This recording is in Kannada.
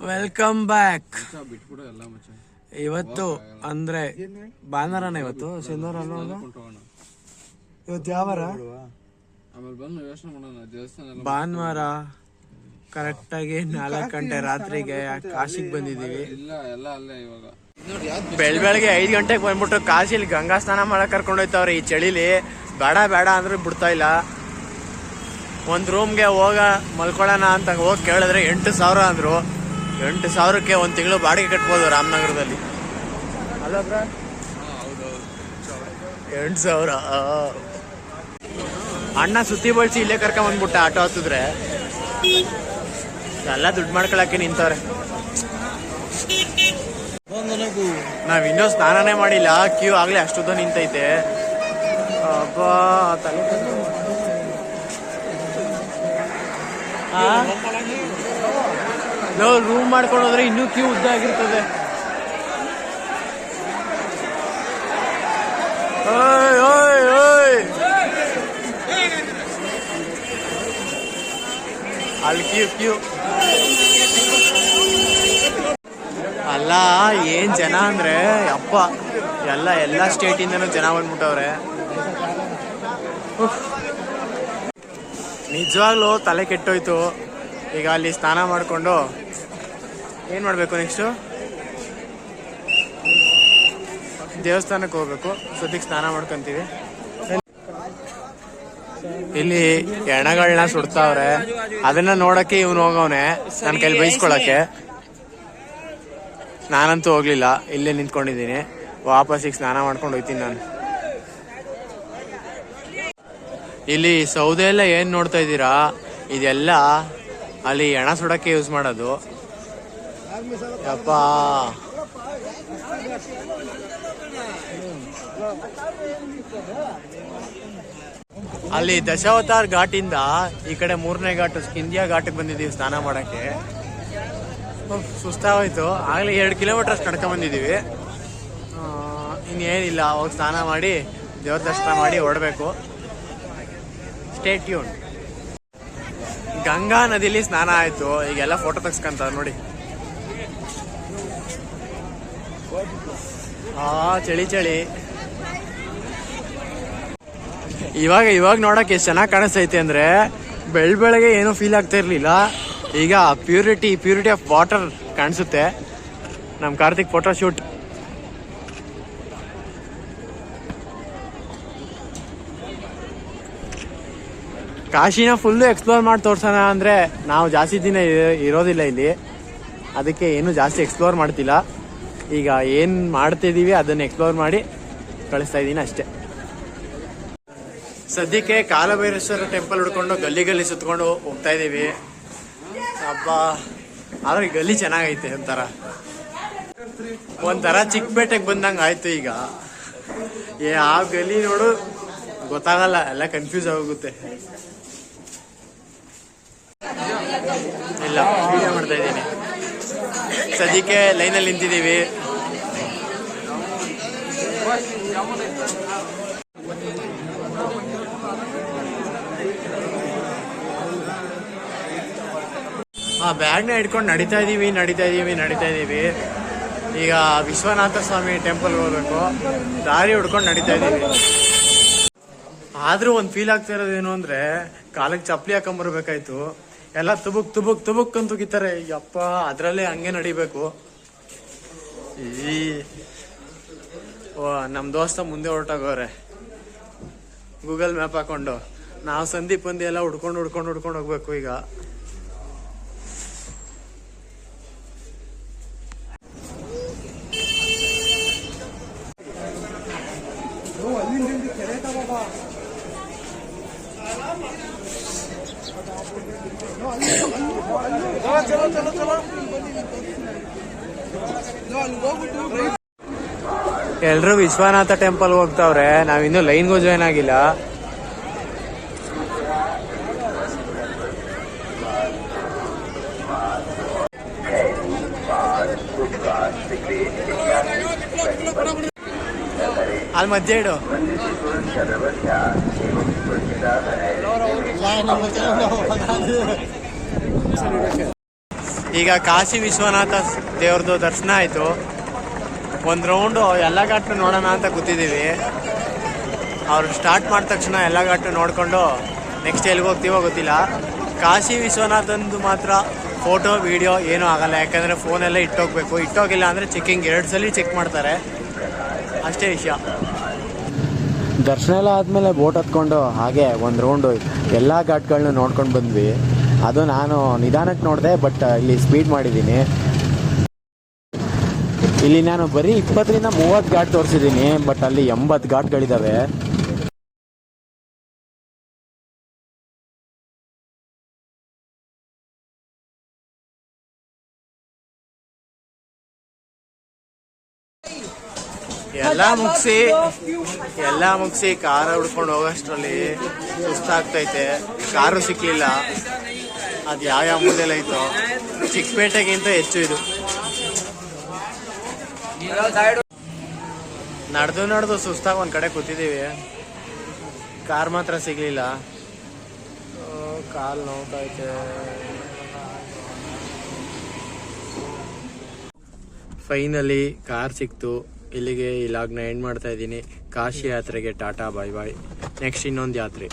Welcome back. ಇವತ್ತು ಅಂದ್ರೆ ಭಾನುವಾರನ, ಇವತ್ತು ಶನಿವಾರ ಅಲ್ವಾ? ಇವತ್ತು ಯಾವ ವಾರ? ಭಾನುವಾರ ಕರೆಕ್ಟಾಗಿ 4 ಗಂಟೆ ರಾತ್ರಿಗೆ ಕಾಶಿಗೆ ಬಂದಿದ್ದೀವಿ. ಬೆಳಗ್ಗೆ 5 ಗಂಟೆಗೆ ಬಂದ್ಬಿಟ್ಟು ಕಾಶಿಲಿ ಗಂಗಾ ಸ್ನಾನ ಮಾಡಕ್ ಕರ್ಕೊಂಡೋಯ್ತವ್ರೆ. ಈ ಚಳಿಲಿ ಬೇಡ ಬೇಡ ಅಂದ್ರೂ ಬಿಡ್ತಾ ಇಲ್ಲ. ಒಂದು ರೂಮ್ಗೆ ಮಲ್ಕೊಳ್ಳೋಣ ಅಂತ ಹೋಗಿ ಕೇಳಿದ್ರೆ 8,000 ಅಂದ್ರು. 8,000ಕ್ಕೆ 1 ತಿಂಗಳು ಬಾಡಿಗೆ ಕಟ್ಬೋದು ರಾಮನಗರದಲ್ಲಿ. ಅಲ್ಲ ಬ್ರ? 8,000. ಅಣ್ಣ ಸುತ್ತಿ ಬಳಸಿ ಇಲ್ಲೇ ಕರ್ಕೊಂಬಂದ್ಬಿಟ್ಟ ಆಟೋ ಹತ್ತಿದ್ರೆ. ಎಲ್ಲ ದುಡ್ಡು ಮಾಡ್ಕೊಳಕ್ಕೆ ನಿಂತವ್ರೆ. ನಾವ್ ಇನ್ನೂ ಸ್ನಾನನೇ ಮಾಡಿಲ್ಲ, ಕ್ಯೂ ಆಗ್ಲೇ ಅಷ್ಟೊತ್ತು ನಿಂತೈತೆ. ಅಬ್ಬಾ ತಲೆ ರೂಮ್ ಮಾಡ್ಕೊಂಡು ಹೋದ್ರೆ ಇನ್ನೂ ಕ್ಯೂ ಉದ್ದ ಆಗಿರ್ತದೆ. ಅಲ್ಲಿ ಕ್ಯೂ ಅಲ್ಲ, ಏನ್ ಜನ ಅಂದ್ರೆ ಅಪ್ಪ, ಎಲ್ಲ ಸ್ಟೇಟಿಂದನೂ ಜನ ಬಂದ್ಬಿಟ್ಟವ್ರೆ. ನಿಜವಾಗ್ಲೂ ತಲೆ ಕೆಟ್ಟೋಯ್ತು. ಈಗ ಅಲ್ಲಿ ಸ್ನಾನ ಮಾಡಿಕೊಂಡು ಏನು ಮಾಡಬೇಕು, ನೆಕ್ಸ್ಟು ದೇವಸ್ಥಾನಕ್ಕೆ ಹೋಗ್ಬೇಕು. ಸದ್ಯಕ್ಕೆ ಸ್ನಾನ ಮಾಡ್ಕೊಂತೀವಿ. ಇಲ್ಲಿ ಎಣಗಳನ್ನ ಸುಡ್ತಾವ್ರೆ, ಅದನ್ನ ನೋಡಕ್ಕೆ ಇವನು ಹೋಗವನೆ ನನ್ನ ಕೈಲಿ ಬೈಸ್ಕೊಳಕ್ಕೆ. ನಾನಂತೂ ಹೋಗ್ಲಿಲ್ಲ, ಇಲ್ಲೇ ನಿಂತ್ಕೊಂಡಿದ್ದೀನಿ. ವಾಪಸ್ಸಿಗೆ ಸ್ನಾನ ಮಾಡ್ಕೊಂಡು ಹೋಗ್ತೀನಿ ನಾನು. ಇಲ್ಲಿ ಸೌದೆ ಎಲ್ಲ ಏನ್ ನೋಡ್ತಾ ಇದ್ದೀರಾ, ಇದೆಲ್ಲ ಅಲ್ಲಿ ಎಣ ಸುಡಕ್ಕೆ ಯೂಸ್ ಮಾಡೋದು. ಯಪ್ಪ, ಅಲ್ಲಿ ದಶಾವತಾರ್ ಘಾಟಿಂದ ಈ ಕಡೆ 3ನೇ ಘಾಟ್ ಸ್ಕಿಂದಿಯಾ ಘಾಟಿಗೆ ಬಂದಿದ್ದೀವಿ ಸ್ನಾನ ಮಾಡಕ್ಕೆ. ಸುಸ್ತಾಗೋಯ್ತು. ಆಗ್ಲೇ 2 ಕಿಲೋಮೀಟರ್ ಅಷ್ಟು ನಡ್ಕೊಂಡ್ ಬಂದಿದ್ದೀವಿ. ಇನ್ನೇನಿಲ್ಲ, ಹೋಗಿ ಸ್ನಾನ ಮಾಡಿ ದೇವ್ರ ದರ್ಶನ ಮಾಡಿ ಹೊರಡ್ಬೇಕು. Stay tune. ಗಂಗಾ ನದಿಲಿ ಸ್ನಾನ ಆಯ್ತು. ಈಗೆಲ್ಲ ಫೋಟೋ ತೆಗ್ಸ್ಕೊಂತ ನೋಡಿ. ಚಳಿ ಇವಾಗ ನೋಡಕ್ ಎಷ್ಟು ಚೆನ್ನಾಗಿ ಕಾಣಿಸ್ತೈತೆ ಅಂದ್ರೆ, ಬೆಳಗ್ಗೆ ಏನೂ ಫೀಲ್ ಆಗ್ತಾ ಇರ್ಲಿಲ್ಲ. ಈಗ ಪ್ಯೂರಿಟಿ ಆಫ್ ವಾಟರ್ ಕಾಣಿಸುತ್ತೆ. ನಮ್ ಕಾರ್ತಿಕ್ ಫೋಟೋ ಶೂಟ್. ಕಾಶಿನ ಫುಲ್ಲು ಎಕ್ಸ್ಪ್ಲೋರ್ ಮಾಡಿ ತೋರ್ಸೋಣ ಅಂದ್ರೆ ನಾವು ಜಾಸ್ತಿ ದಿನ ಇರೋದಿಲ್ಲ ಇಲ್ಲಿ, ಅದಕ್ಕೆ ಏನು ಜಾಸ್ತಿ ಎಕ್ಸ್ಪ್ಲೋರ್ ಮಾಡ್ತಿಲ್ಲ. ಈಗ ಏನ್ ಮಾಡ್ತಿದೀವಿ ಅದನ್ನ ಎಕ್ಸ್ಪ್ಲೋರ್ ಮಾಡಿ ಕಳಿಸ್ತಾ ಇದ್ದೀನಿ ಅಷ್ಟೇ. ಸದ್ಯಕ್ಕೆ ಕಾಲಭೈರೇಶ್ವರ ಟೆಂಪಲ್ ಹುಡ್ಕೊಂಡು ಗಲ್ಲಿ ಸುತ್ಕೊಂಡು ಹೋಗ್ತಾ ಇದೀವಿ. ಹಬ್ಬ ಆದ್ರೆ ಗಲ್ಲಿ ಚೆನ್ನಾಗೈತೆ. ಒಂಥರ ಚಿಕ್ಕಪೇಟೆಗೆ ಬಂದಂಗ ಆಯ್ತು. ಈಗ ಆ ಗಲ್ಲಿ ನೋಡು ಗೊತ್ತಾಗಲ್ಲ, ಎಲ್ಲ ಕನ್ಫ್ಯೂಸ್ ಆಗೋಗುತ್ತೆ. ಇಲ್ಲ, ವಿಡಿಯೋ ಮಾಡ್ತಾ ಇದ್ದೀನಿ. ಸದ್ಯಕ್ಕೆ ಲೈನಲ್ಲಿ ನಿಂತಿದ್ದೀವಿ. ಬ್ಯಾಗ್ನ ಹಿಡ್ಕೊಂಡು ನಡೀತಾ ಇದೀವಿ. ಈಗ ವಿಶ್ವನಾಥ ಸ್ವಾಮಿ ಟೆಂಪಲ್ ಹೋಗ್ಬೇಕು. ದಾರಿ ಹುಡ್ಕೊಂಡು ನಡೀತಾ ಇದೀವಿ. ಆದ್ರೂ ಒಂದು ಫೀಲ್ ಆಗ್ತಾ ಇರೋದೇನು ಅಂದ್ರೆ, ಕಾಲಕ್ಕೆ ಚಪ್ಪಲಿ ಹಾಕೊಂಬರ್ಬೇಕಾಯ್ತು. ಎಲ್ಲ ತುಬುಕ್ ಅಂತ ತುಗಿತಾರೆ. ಯಪ್ಪ, ಅದ್ರಲ್ಲೇ ಹಂಗೆ ನಡಿಬೇಕು. ನಮ್ ದೋಸ್ತ ಮುಂದೆ ಹೊರಟೋಗವ್ರೆ ಗೂಗಲ್ ಮ್ಯಾಪ್ ಹಾಕೊಂಡು. ನಾವು ಸಂದೀಪ್ ಎಲ್ಲ ಹುಡ್ಕೊಂಡು ಹೋಗ್ಬೇಕು ಈಗ. ಎಲ್ರು ವಿಶ್ವನಾಥ ಟೆಂಪಲ್ ಹೋಗ್ತಾವ್ರೆ. ನಾವಿನ್ನೂ ಲೈನ್ಗೂ ಜಾಯ್ನ್ ಆಗಿಲ್ಲ. ಅಲ್ಲಿ ಮಧ್ಯೆ ಇಡು. ಈಗ ಕಾಶಿ ವಿಶ್ವನಾಥ ದೇವ್ರದ್ದು ದರ್ಶನ ಆಯಿತು. ಒಂದು ರೌಂಡು ಎಲ್ಲ ಘಾಟ್ನು ನೋಡೋಣ ಅಂತ ಕೂತಿದ್ದೀವಿ. ಅವ್ರು ಸ್ಟಾರ್ಟ್ ಮಾಡಿದ ತಕ್ಷಣ ಎಲ್ಲ ಘಾಟ್ನು ನೋಡಿಕೊಂಡು ನೆಕ್ಸ್ಟ್ ಎಲ್ಲಿಗೆ ಹೋಗ್ತೀವೋ ಗೊತ್ತಿಲ್ಲ. ಕಾಶಿ ವಿಶ್ವನಾಥಂದು ಮಾತ್ರ ಫೋಟೋ ವಿಡಿಯೋ ಏನೂ ಆಗಲ್ಲ, ಯಾಕಂದರೆ ಫೋನೆಲ್ಲ ಇಟ್ಟೋಗ್ಬೇಕು. ಇಟ್ಟೋಗಿಲ್ಲ ಅಂದರೆ ಚೆಕಿಂಗ್ 2 ಸಲ ಚೆಕ್ ಮಾಡ್ತಾರೆ, ಅಷ್ಟೇ ವಿಷಯ. ದರ್ಶನ ಎಲ್ಲ ಆದಮೇಲೆ ಬೋಟ್ ಹತ್ಕೊಂಡು ಹಾಗೆ ಒಂದು ರೌಂಡು ಎಲ್ಲ ಘಾಟ್ಗಳನ್ನ ನೋಡ್ಕೊಂಡು ಬಂದ್ವಿ. ಅದು ನಾನು ನಿಧಾನಕ್ಕೆ ನೋಡಿದೆ, ಬಟ್ ಇಲ್ಲಿ ಸ್ಪೀಡ್ ಮಾಡಿದ್ದೀನಿ. ಇಲ್ಲಿ ನಾನು ಬರೀ 20ರಿಂದ 30 ಘಾಟ್ ತೋರಿಸಿದ್ದೀನಿ, ಬಟ್ ಅಲ್ಲಿ 80 ಘಾಟ್ಗಳಿದ್ದಾವೆ. ಎಲ್ಲ ಮುಗಿಸಿ ಕಾರ ಹುಡ್ಕೊಂಡು ಹೋಗೋಷ್ಟರಲ್ಲಿ ಸುಸ್ತಾಗ್ತೈತೆ. ಕಾರು ಸಿಕ್ಲಿಲ್ಲ, ಅದು ಯಾವ ಮೂಲೆಯಲ್ಲಿ ಐತೋ. ಚಿಕ್ಕಪೇಟೆಗಿಂತ ಹೆಚ್ಚು ಇದು. ನಡೆದು ಸುಸ್ತಾಗಿ ಒಂದು ಕಡೆ ಕೂತಿದ್ದೀವಿ. ಕಾರ್ ಮಾತ್ರ ಸಿಗ್ಲಿಲ್ಲ. ಕಾಲು ನೋವ್ತೈತೆ. ಫೈನಲಿ ಕಾರ್ ಸಿಕ್ತು. ಇಲ್ಲಿಗೆ ಈ ಲಾಗ್ನ ಎಂಡ್ ಮಾಡ್ತಾ ಇದ್ದೀನಿ. ಕಾಶಿ ಯಾತ್ರೆಗೆ ಟಾಟಾ, ಬಾಯ್ ಬಾಯ್. ನೆಕ್ಸ್ಟ್ ಇನ್ನೊಂದು ಯಾತ್ರೆ.